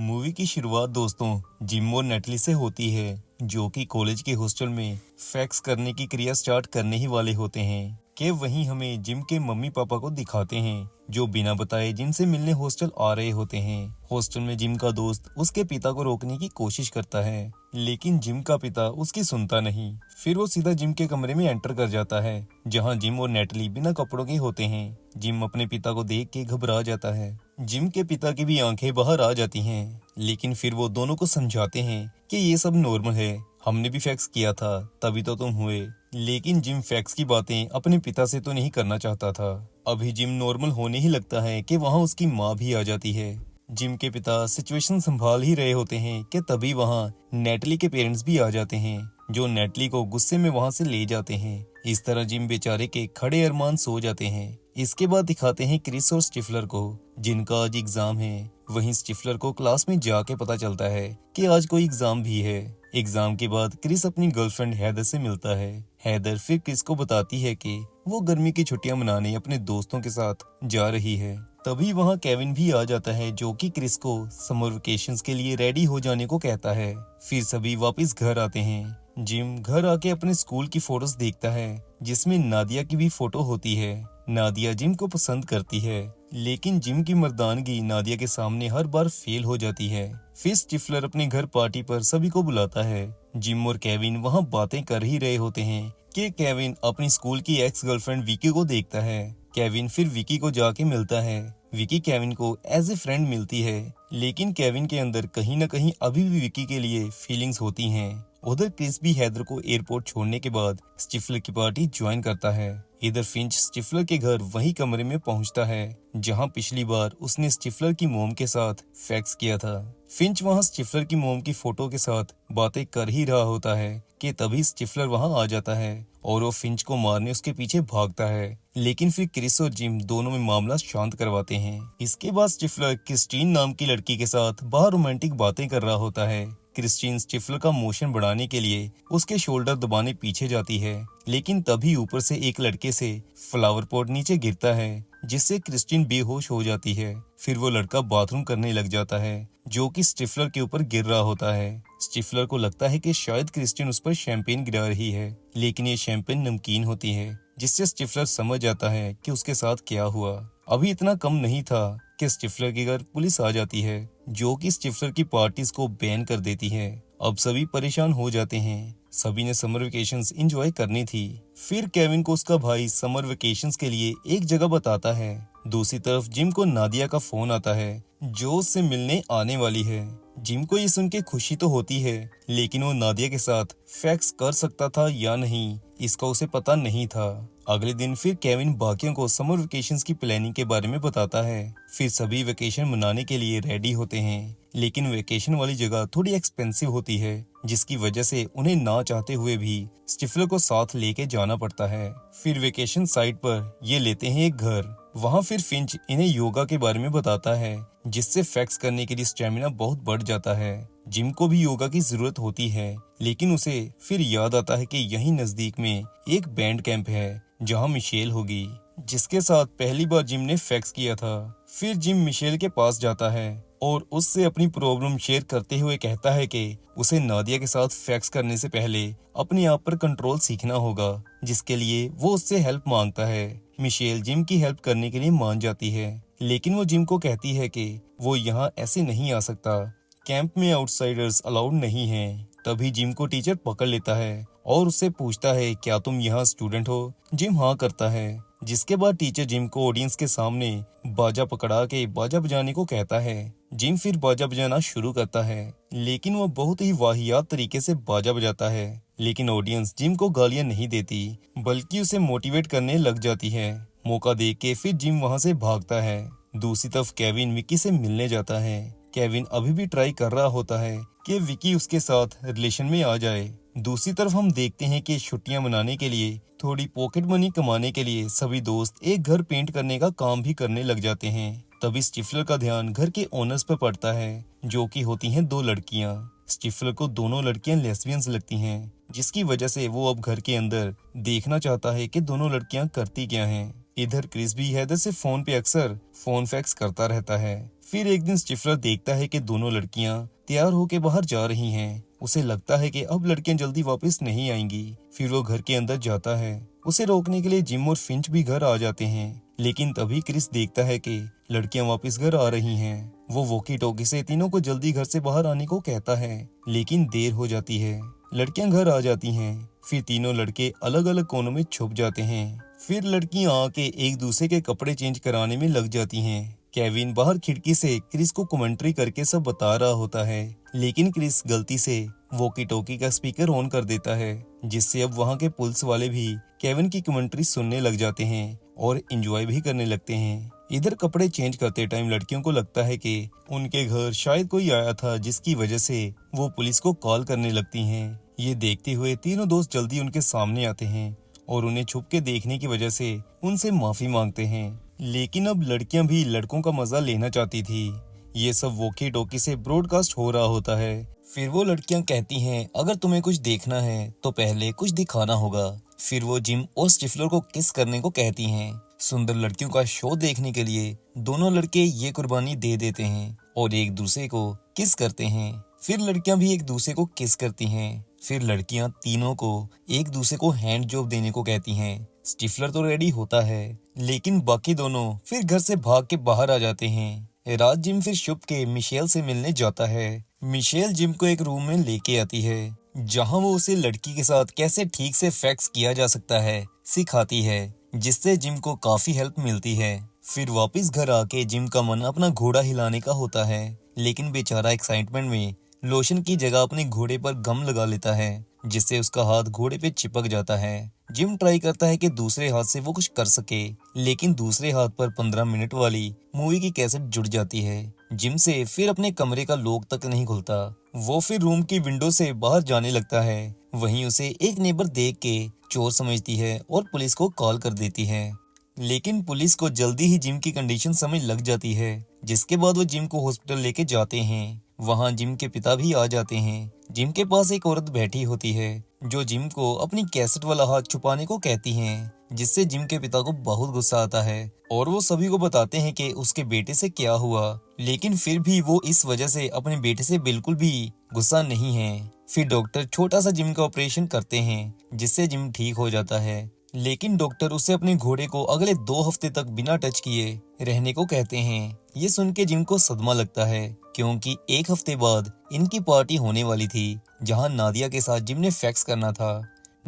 Movie की शुरुआत दोस्तों जिम और नेटली से होती है, जो कि कॉलेज के हॉस्टल में फैक्स करने की क्रिया स्टार्ट करने ही वाले होते हैं कि वहीं हमें जिम के मम्मी पापा को दिखाते हैं, जो बिना बताए जिम से मिलने हॉस्टल आ रहे होते हैं। हॉस्टल में जिम का दोस्त उसके पिता को रोकने की कोशिश करता है, लेकिन जिम का पिता उसकी सुनता नहीं। फिर वो सीधा जिम के कमरे में एंटर कर जाता है, जहां जिम और नेटली बिना कपड़ों के होते हैं। जिम अपने पिता को देख के घबरा जाता है। जिम के पिता की भी आंखें बाहर आ जाती हैं, लेकिन फिर वो दोनों को समझाते हैं कि ये सब नॉर्मल है, हमने भी फैक्स किया था तभी तो तुम हुए। लेकिन जिम फैक्स की बातें अपने पिता से तो नहीं करना चाहता था। अभी जिम नॉर्मल होने ही लगता है कि वहाँ उसकी माँ भी आ जाती है। जिम के पिता सिचुएशन संभाल ही रहे होते हैं कि तभी वहाँ नेटली के पेरेंट्स भी आ जाते हैं, जो नेटली को गुस्से में वहाँ से ले जाते हैं। इस तरह जिम बेचारे के खड़े अरमान सो जाते हैं। इसके बाद दिखाते हैं क्रिस और स्टिफलर को, जिनका आज एग्जाम है। वहीं स्टिफलर को क्लास में जाके पता चलता है कि आज कोई एग्जाम भी है। एग्जाम के बाद क्रिस अपनी गर्लफ्रेंड हैदर से मिलता है। हैदर फिर क्रिस को बताती है कि वो गर्मी की छुट्टियां मनाने अपने दोस्तों के साथ जा रही है। तभी वहाँ केविन भी आ जाता है, जो कि क्रिस को समर वेकेशंस के लिए रेडी हो जाने को कहता है। फिर सभी वापस घर आते हैं। जिम घर आके अपने स्कूल की फोटोज देखता है, जिसमें नादिया की भी फोटो होती है। नादिया जिम को पसंद करती है, लेकिन जिम की मर्दानगी नादिया के सामने हर बार फेल हो जाती है। फिर स्टिफलर अपने घर पार्टी पर सभी को बुलाता है। जिम और केविन वहाँ बातें कर ही रहे होते हैं कि केविन अपनी स्कूल की एक्स गर्लफ्रेंड विकी को देखता है। केविन फिर विकी को जाके मिलता है। विकी केविन को एज ए फ्रेंड मिलती है, लेकिन केविन के अंदर कहीं न कहीं अभी भी विकी के लिए फीलिंग्स होती हैं। उधर क्रिस भी हैदर को एयरपोर्ट छोड़ने के बाद स्टिफलर की पार्टी ज्वाइन करता है। इधर फिंच स्टिफलर के घर वही कमरे में पहुंचता है, जहां पिछली बार उसने स्टिफलर की मोम के साथ फैक्स किया था। फिंच वहां स्टिफलर की मोम की फोटो के साथ बातें कर ही रहा होता है कि तभी स्टिफलर वहां आ जाता है और वो फिंच को मारने उसके पीछे भागता है। लेकिन फिर क्रिस और जिम दोनों में मामला शांत करवाते हैं। इसके बाद स्टिफलर क्रिस्टीन नाम की लड़की के साथ बाहर रोमांटिक बातें कर रहा होता है। क्रिस्टीन स्टिफलर का मोशन बढ़ाने के लिए उसके शोल्डर दबाने पीछे जाती है, लेकिन तभी ऊपर से एक लड़के से फ्लावर पॉट नीचे गिरता है, जिससे क्रिस्टीन बेहोश हो जाती है। फिर वो लड़का बाथरूम करने लग जाता है, जो कि स्टिफलर के ऊपर गिर रहा होता है। स्टिफलर को लगता है कि शायद क्रिस्टीन उस पर शैंपेन गिरा रही है, लेकिन ये शैंपेन नमकीन होती है, जिससे स्टिफलर समझ जाता है कि उसके साथ क्या हुआ। अभी इतना कम नहीं था कि स्टिफलर के घर पुलिस आ जाती है, जो कि स्टिफलर की पार्टीज को बैन कर देती है। अब सभी परेशान हो जाते हैं। सभी ने समर वेकेशंस एंजॉय करनी थी। फिर केविन को उसका भाई समर वेकेशंस के लिए एक जगह बताता है। दूसरी तरफ जिम को नादिया का फोन आता है, जो उससे मिलने आने वाली है। जिम को ये सुन के खुशी तो होती है, लेकिन वो नादिया के साथ फैक्स कर सकता था या नहीं, इसका उसे पता नहीं था। अगले दिन फिर केविन बाकियों को समर वेकेशंस की प्लानिंग के बारे में बताता है। फिर सभी वेकेशन मनाने के लिए रेडी होते हैं, लेकिन वेकेशन वाली जगह थोड़ी एक्सपेंसिव होती है, जिसकी वजह से उन्हें ना चाहते हुए भी स्टिफलर को साथ लेके जाना पड़ता है। फिर वेकेशन साइट पर ये लेते हैं एक घर। वहाँ फिर फिंच इन्हें योगा के बारे में बताता है, जिससे फैक्स करने के लिए स्टेमिना बहुत बढ़ जाता है। जिम को भी योगा की जरूरत होती है, लेकिन उसे फिर याद आता है कि यहीं नजदीक में एक बैंड कैंप है, जहाँ मिशेल होगी, जिसके साथ पहली बार जिम ने फैक्स किया था। फिर जिम मिशेल के पास जाता है और उससे अपनी प्रॉब्लम शेयर करते हुए कहता है कि उसे नादिया के साथ फैक्स करने से पहले अपने आप पर कंट्रोल सीखना होगा, जिसके लिए वो उससे हेल्प मांगता है। मिशेल जिम की हेल्प करने के लिए मान जाती है, लेकिन वो जिम को कहती है कि वो यहाँ ऐसे नहीं आ सकता, कैंप में आउटसाइडर्स अलाउड नहीं हैं। तभी जिम को टीचर पकड़ लेता है और उससे पूछता है, क्या तुम यहाँ स्टूडेंट हो? जिम हाँ करता है, जिसके बाद टीचर जिम को ऑडियंस के सामने बाजा पकड़ा के बाजा बजाने को कहता है। जिम फिर बाजा बजाना शुरू करता है, लेकिन वो बहुत ही वाहियात तरीके से बाजा बजाता है। लेकिन ऑडियंस जिम को गालियां नहीं देती, बल्कि उसे मोटिवेट करने लग जाती है। मौका देख के फिर जिम वहां से भागता है। दूसरी तरफ केविन विकी से मिलने जाता है। केविन अभी भी ट्राई कर रहा होता है कि विकी उसके साथ रिलेशन में आ जाए। दूसरी तरफ हम देखते हैं कि छुट्टियां मनाने के लिए थोड़ी पॉकेट मनी कमाने के लिए सभी दोस्त एक घर पेंट करने का काम भी करने लग जाते हैं। तभी स्टिफलर का ध्यान घर के ओनर्स पर पड़ता है, जो कि होती हैं दो लड़कियां। स्टिफलर को दोनों लड़कियां लेस्बियंस लगती हैं, जिसकी वजह से वो अब घर के अंदर देखना चाहता है कि दोनों लड़कियां करती क्या हैं। इधर क्रिस भी हैदर से फोन पे अक्सर फोन फैक्स करता रहता है। फिर एक दिन स्टिफलर देखता है कि दोनों लड़कियां तैयार होकर बाहर जा रही हैं। उसे लगता है कि अब लड़कियां जल्दी वापस नहीं आएंगी। फिर वो घर के अंदर जाता है। उसे रोकने के लिए जिम और फिंच भी घर आ जाते हैं, लेकिन तभी क्रिस देखता है कि लड़कियां वापस घर आ रही हैं। वो वॉकी टॉकी से तीनों को जल्दी घर से बाहर आने को कहता है, लेकिन देर हो जाती है। लड़कियां घर आ जाती हैं। फिर तीनों लड़के अलग अलग कोनों में छुप जाते हैं। फिर लड़कियां आके एक दूसरे के कपड़े चेंज कराने में लग जाती हैं। केविन बाहर खिड़की से क्रिस को कमेंट्री करके सब बता रहा होता है, लेकिन क्रिस गलती से वॉकी टॉकी का स्पीकर ऑन कर देता है, जिससे अब वहां के पुलिस वाले भी केविन की कमेंट्री सुनने लग जाते हैं और एंजॉय भी करने लगते हैं। इधर कपड़े चेंज करते टाइम लड़कियों को लगता है कि उनके घर शायद कोई आया था, जिसकी वजह से वो पुलिस को कॉल करने लगती हैं। ये देखते हुए तीनों दोस्त जल्दी उनके सामने आते हैं और उन्हें छुप के देखने की वजह से उनसे माफी मांगते हैं। लेकिन अब लड़कियां भी लड़कों का मजा लेना चाहती थी। ये सब वॉकी टॉकी से ब्रॉडकास्ट हो रहा होता है। फिर वो लड़कियां कहती हैं, अगर तुम्हें कुछ देखना है तो पहले कुछ दिखाना होगा। फिर वो जिम और स्टिफलर को किस करने को कहती हैं। सुंदर लड़कियों का शो देखने के लिए दोनों लड़के ये कुर्बानी दे देते हैं और एक दूसरे को किस करते हैं। फिर लड़कियां भी एक दूसरे को किस करती हैं। फिर लड़कियां तीनों को एक दूसरे को हैंड जॉब देने को कहती हैं। स्टिफलर तो रेडी होता है, लेकिन बाकी दोनों फिर घर से भाग के बाहर आ जाते हैं। रात जिम फिर छुप के मिशेल से मिलने जाता है। मिशेल जिम को एक रूम में लेके आती है, जहां वो उसे लड़की के साथ कैसे ठीक से फैक्स किया जा सकता है सिखाती है, जिससे जिम को काफी हेल्प मिलती है। फिर वापस घर आके जिम का मन अपना घोड़ा हिलाने का होता है, लेकिन बेचारा एक्साइटमेंट में लोशन की जगह अपने घोड़े पर गम लगा लेता है, जिससे उसका हाथ घोड़े पे चिपक जाता है। जिम ट्राई करता है कि दूसरे हाथ से वो कुछ कर सके, लेकिन दूसरे हाथ पर 15 मिनट वाली मूवी की कैसेट जुड़ जाती है। जिम से फिर अपने कमरे का लॉक तक नहीं खुलता। वो फिर रूम की विंडो से बाहर जाने लगता है। वहीं उसे एक नेबर देख के चोर समझती है और पुलिस को कॉल कर देती है, लेकिन पुलिस को जल्दी ही जिम की कंडीशन समझ लग जाती है, जिसके बाद वो जिम को हॉस्पिटल लेके जाते हैं। वहां जिम के पिता भी आ जाते हैं। जिम के पास एक औरत बैठी होती है, जो जिम को अपनी कैसेट वाला हाथ छुपाने को कहती है, जिससे जिम के पिता को बहुत गुस्सा आता है और वो सभी को बताते हैं कि उसके बेटे से क्या हुआ। लेकिन फिर भी वो इस वजह से अपने बेटे से बिल्कुल भी गुस्सा नहीं है। फिर डॉक्टर छोटा सा जिम का ऑपरेशन करते हैं, जिससे जिम ठीक हो जाता है, लेकिन डॉक्टर उसे अपने घोड़े को अगले 2 हफ्ते तक बिना टच किए रहने को कहते हैं। ये सुन के जिम को सदमा लगता है, क्योंकि 1 हफ्ते बाद इनकी पार्टी होने वाली थी, जहां नादिया के साथ जिम ने फैक्स करना था।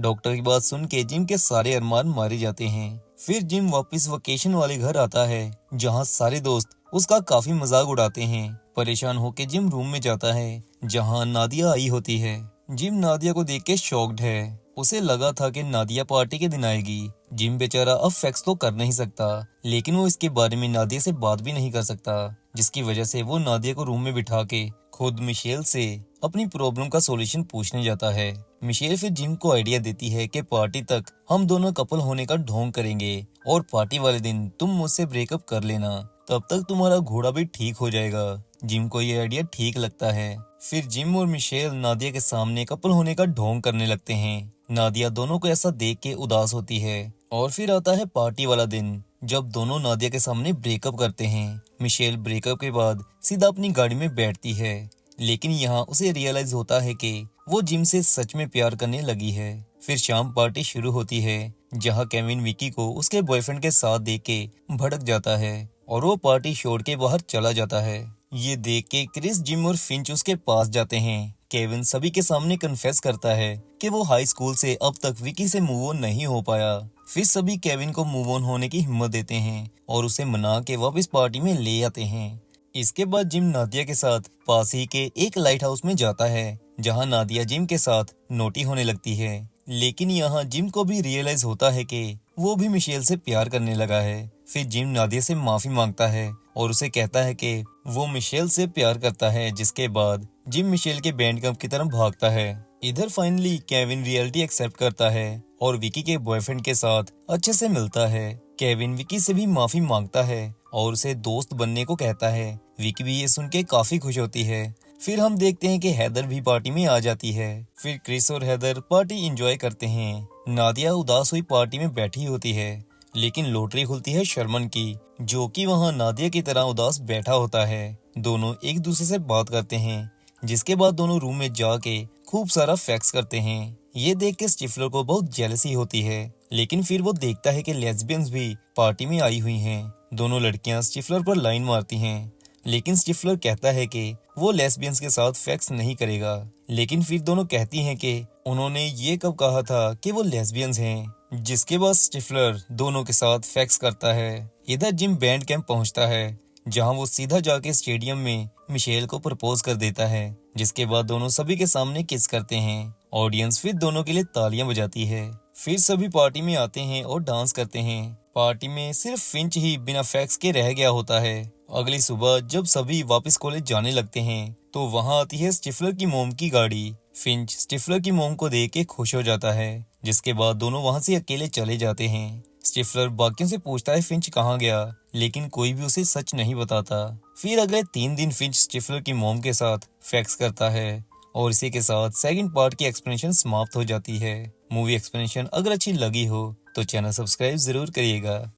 डॉक्टर की बात सुन के जिम के सारे अरमान मारे जाते हैं। फिर जिम वापस वेकेशन वाले घर आता है, जहां सारे दोस्त उसका काफी मजाक उड़ाते हैं। परेशान होके जिम रूम में जाता है, जहां नादिया आई होती है। जिम नादिया को देख के शॉक्ड है। उसे लगा था कि नादिया पार्टी के दिन आएगी। जिम बेचारा अब फैक्स तो कर नहीं सकता, लेकिन वो इसके बारे में नादिया से बात भी नहीं कर सकता, जिसकी वजह से वो नादिया को रूम में बिठा के खुद मिशेल से अपनी प्रॉब्लम का सॉल्यूशन पूछने जाता है। मिशेल फिर जिम को आइडिया देती है कि पार्टी तक हम दोनों कपल होने का ढोंग करेंगे और पार्टी वाले दिन तुम मुझसे ब्रेकअप कर लेना, तब तक तुम्हारा घोड़ा भी ठीक हो जाएगा। जिम को ये आइडिया ठीक लगता है। फिर जिम और मिशेल नादिया के सामने कपल होने का ढोंग करने लगते हैं। नादिया दोनों को ऐसा देख के उदास होती है और फिर आता है पार्टी वाला दिन, जब दोनों नादिया के सामने ब्रेकअप करते हैं। मिशेल ब्रेकअप के बाद सीधा अपनी गाड़ी में बैठती है, लेकिन यहाँ उसे रियलाइज होता है कि वो जिम से सच में प्यार करने लगी है। फिर शाम पार्टी शुरू होती है, जहाँ केविन विकी को उसके बॉयफ्रेंड के साथ देख के भड़क जाता है और वो पार्टी छोड़ के बाहर चला जाता है। ये देख के क्रिस, जिम और फिंच उसके पास जाते हैं। केविन सभी के सामने कन्फेस करता है कि वो हाई स्कूल से अब तक विकी से मूव ऑन नहीं हो पाया। फिर सभी केविन को मूव ऑन होने की हिम्मत देते हैं और उसे मना के वापस पार्टी में ले आते हैं। इसके बाद जिम नादिया के साथ पास ही के एक लाइट हाउस में जाता है, जहां नादिया जिम के साथ नोटी होने लगती है। लेकिन यहाँ जिम को भी रियलाइज होता है कि वो भी मिशेल से प्यार करने लगा है। फिर जिम नादिया से माफी मांगता है और उसे कहता है कि वो मिशेल से प्यार करता है, जिसके बाद जिम मिशेल के बैंड कैंप की तरफ भागता है। इधर फाइनली केविन रियलिटी एक्सेप्ट करता है और विकी के बॉयफ्रेंड के साथ अच्छे से मिलता है। केविन विकी से भी माफी मांगता है और उसे दोस्त बनने को कहता है। विकी भी ये सुन के काफी खुश होती है। फिर हम देखते हैं कि हैदर भी पार्टी में आ जाती है। फिर क्रिस और हैदर पार्टी एंजॉय करते हैं। नादिया उदास हुई पार्टी में बैठी होती है लेकिन लॉटरी खुलती है शर्मन की, जो कि वहाँ नादिया की तरह उदास बैठा होता है। दोनों एक दूसरे से बात करते हैं, जिसके बाद दोनों रूम में जाके खूब सारा फैक्स करते हैं। ये देख के स्टिफलर को बहुत जेलसी होती है, लेकिन फिर वो देखता है कि लेस्बियंस भी पार्टी में आई हुई हैं। दोनों लड़कियां स्टिफलर पर लाइन मारती हैं, लेकिन स्टिफलर कहता है कि वो लेस्बियंस के साथ फैक्स नहीं करेगा। लेकिन फिर दोनों कहती हैं कि उन्होंने ये कब कहा था कि वो लेस्बियंस हैं, जिसके बाद स्टिफलर दोनों के साथ फैक्स करता है। इधर जिम बैंड कैंप पहुंचता है, जहां वो सीधा जाके स्टेडियम में मिशेल को प्रपोज कर देता है, जिसके बाद दोनों सभी के सामने किस करते हैं। ऑडियंस फिर दोनों के लिए तालियां बजाती है। फिर सभी पार्टी में आते हैं और डांस करते हैं। पार्टी में सिर्फ फिंच ही बिना फैक्स के रह गया होता है। अगली सुबह जब सभी वापस कॉलेज जाने लगते हैं, तो वहां आती है स्टिफलर की मोम की गाड़ी। फिंच स्टिफलर की मोम को देख के खुश हो जाता है, जिसके बाद दोनों वहां से अकेले चले जाते हैं। स्टिफलर बाकियों से पूछता है फिंच कहाँ गया, लेकिन कोई भी उसे सच नहीं बताता। फिर अगले 3 दिन फिंच स्टिफलर की मोम के साथ फैक्स करता है, और इसी के साथ सेकंड पार्ट की एक्सप्लेनेशन समाप्त हो जाती है। मूवी एक्सप्लेनेशन अगर अच्छी लगी हो तो चैनल सब्सक्राइब जरूर करिएगा।